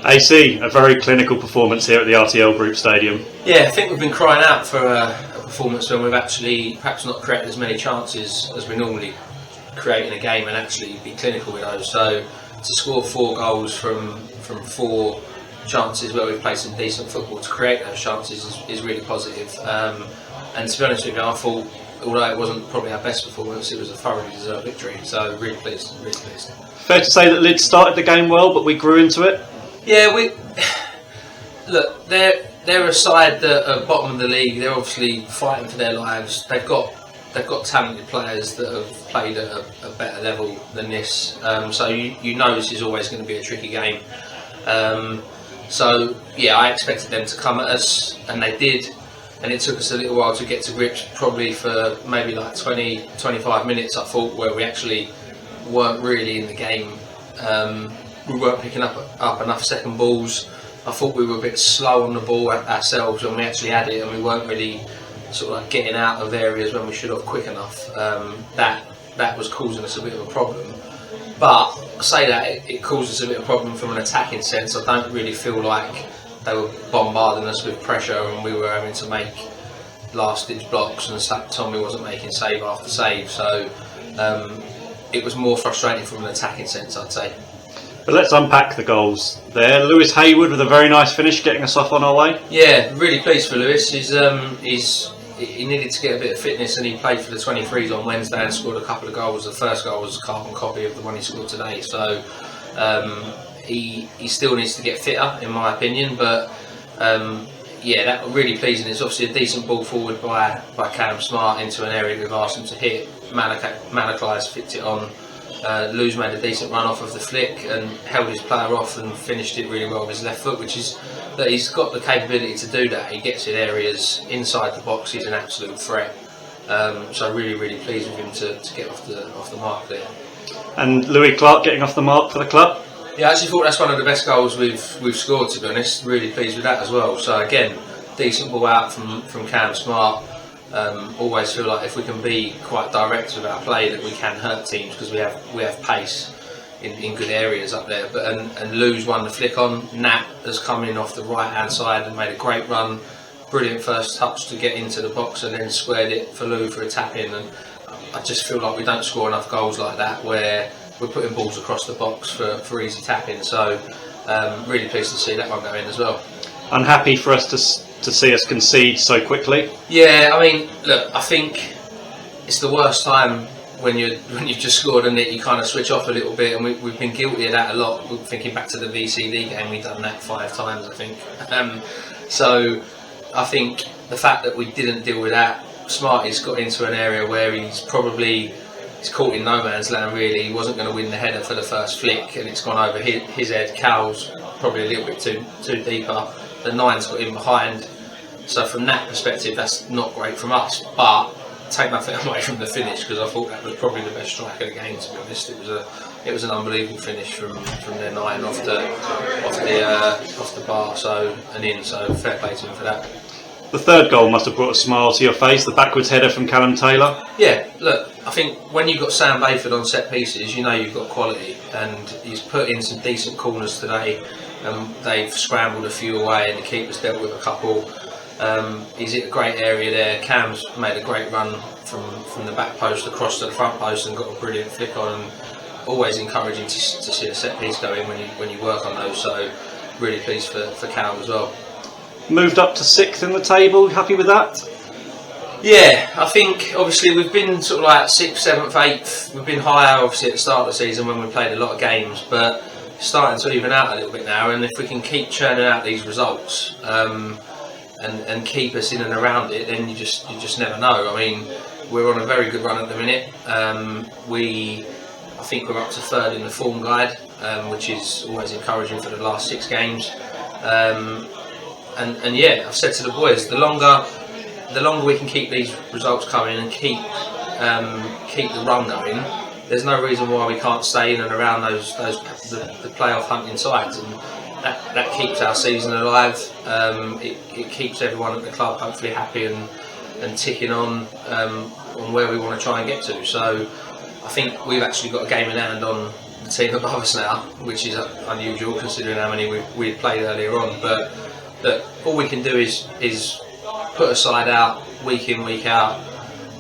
AC, a very clinical performance here at the RTL Group Stadium. Yeah, I think we've been crying out for a performance when we've actually perhaps not created as many chances as we normally create in a game and actually be clinical with those. So to score 4 goals from 4 chances where we've played some decent football to create those chances is really positive. And to be honest with you, I thought, although it wasn't probably our best performance, it was a thoroughly deserved victory. So really pleased, really pleased. Fair to say that Lydd started the game well, but we grew into it. Yeah, look, they're a side that are bottom of the league. They're obviously fighting for their lives. They've got talented players that have played at a better level than this. So you know this is always going to be a tricky game. So yeah, I expected them to come at us, and they did. And it took us a little while to get to grips, probably for maybe like 20-25 minutes, I thought, where we actually weren't really in the game. We weren't picking up enough second balls. I thought we were a bit slow on the ball ourselves when we actually had it, and we weren't really sort of like getting out of areas when we should have quick enough. That was causing us a bit of a problem. But I say that it caused us a bit of a problem from an attacking sense. I don't really feel like they were bombarding us with pressure and we were having to make last-ditch blocks, and Tommy wasn't making save after save. So it was more frustrating from an attacking sense, I'd say. But let's unpack the goals there. Lewis Hayward with a very nice finish, getting us off on our way. Yeah, really pleased for Lewis. He needed to get a bit of fitness, and he played for the 23s on Wednesday and scored a couple of goals. The first goal was a carbon copy of the one he scored today. So he still needs to get fitter, in my opinion. But yeah, that was really pleasing. It's obviously a decent ball forward by Callum Smart into an area we've asked him to hit. Malakai's flicked it on. Lou's made a decent run off of the flick and held his player off and finished it really well with his left foot, which is that he's got the capability to do that. He gets in areas inside the box. He's an absolute threat. So really pleased with him to get off the mark there. And Louis Clark getting off the mark for the club. Yeah, I actually thought that's one of the best goals we've scored, to be honest. Really pleased with that as well. So again, decent ball out from Cam Smart. Always feel like if we can be quite direct with our play, that we can hurt teams because we have pace in good areas up there. But and Lou's won the flick on. Nat has come in off the right hand side and made a great run. Brilliant first touch to get into the box and then squared it for Lou for a tap in. And I just feel like we don't score enough goals like that where we're putting balls across the box for easy tapping. So really pleased to see that one go in as well. Unhappy for us to see us concede so quickly. Yeah, I mean, look, I think it's the worst time when you've just scored and you kind of switch off a little bit, and we've been guilty of that a lot. We're thinking back to the VCD game, we've done that 5 times, I think. So I think the fact that we didn't deal with that, Smarty's got into an area where he's caught in no man's land really. He wasn't going to win the header for the first flick and it's gone over his head. Cal's probably a little bit too deeper. The 9's got in behind. So from that perspective, that's not great from us. But take nothing away from the finish, because I thought that was probably the best strike of the game, to be honest. It was an unbelievable finish from their 9 off the bar, and in. So fair play to him for that. The third goal must have brought a smile to your face, the backwards header from Callum Taylor. Yeah, look, I think when you've got Sam Bayford on set pieces, you know you've got quality, and he's put in some decent corners today. They've scrambled a few away and the keeper's dealt with a couple. He's hit a great area there. Cam's made a great run from the back post across to the front post and got a brilliant flick on. And always encouraging to see a set piece go in when you work on those. So really pleased for Cam as well. Moved up to 6th in the table. Happy with that? Yeah, I think obviously we've been sort of like 6th, 7th, 8th. We've been higher obviously at the start of the season when we played a lot of games, but starting to even out a little bit now. And if we can keep churning out these results and keep us in and around it, then you just never know. I mean, we're on a very good run at the minute. I think we're up to 3rd in the form guide, which is always encouraging for the last 6 games. And yeah, I've said to the boys, the longer we can keep these results coming and keep the run going, there's no reason why we can't stay in and around the playoff hunting sides, and that keeps our season alive. It keeps everyone at the club hopefully happy and ticking on where we want to try and get to. So I think we've actually got a game in hand on the team above us now, which is unusual considering how many we played earlier on. But look, all we can do is put a side out week in, week out,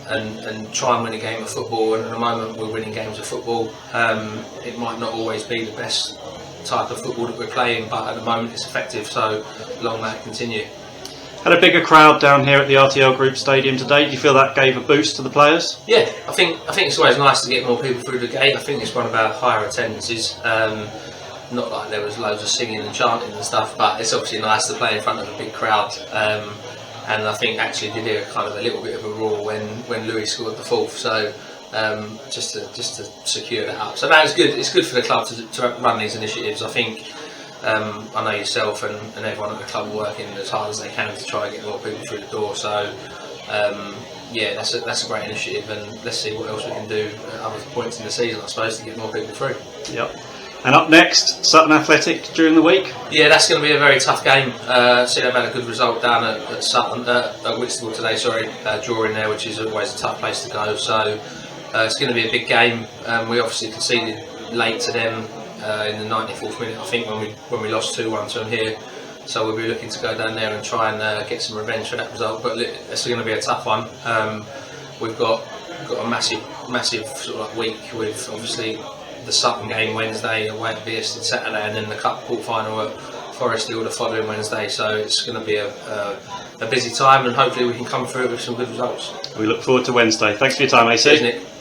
and try and win a game of football. And at the moment, we're winning games of football. It might not always be the best type of football that we're playing, but at the moment it's effective. So long may it continue. Had a bigger crowd down here at the RTL Group Stadium today. Do you feel that gave a boost to the players? Yeah, I think it's always nice to get more people through the gate. I think it's one of our higher attendances. Not like there was loads of singing and chanting and stuff, but it's obviously nice to play in front of a big crowd. And I think actually did hear kind of a little bit of a roar when Louis scored the fourth. So just to secure that up. So that is good. It's good for the club to run these initiatives. I think. I know yourself and everyone at the club are working as hard as they can to try and get more people through the door. So yeah, that's a great initiative, and let's see what else we can do at other points in the season, I suppose, to get more people through. Yep. And up next, Sutton Athletic during the week. Yeah, that's going to be a very tough game. See, they've had a good result down at Sutton, at Whitstable today. Drawing there, which is always a tough place to go. So it's going to be a big game. We obviously conceded late to them in the 94th minute, I think, when we lost 2-1 to them here. So we'll be looking to go down there and try and get some revenge for that result. But it's going to be a tough one. We've got a massive sort of like week with obviously the Sutton game Wednesday, away at Bearsted Saturday, and then the cup quarter-final at Forest Hill the following Wednesday. So it's going to be a busy time, and hopefully we can come through it with some good results. We look forward to Wednesday. Thanks for your time, AC. Cheers, Nick.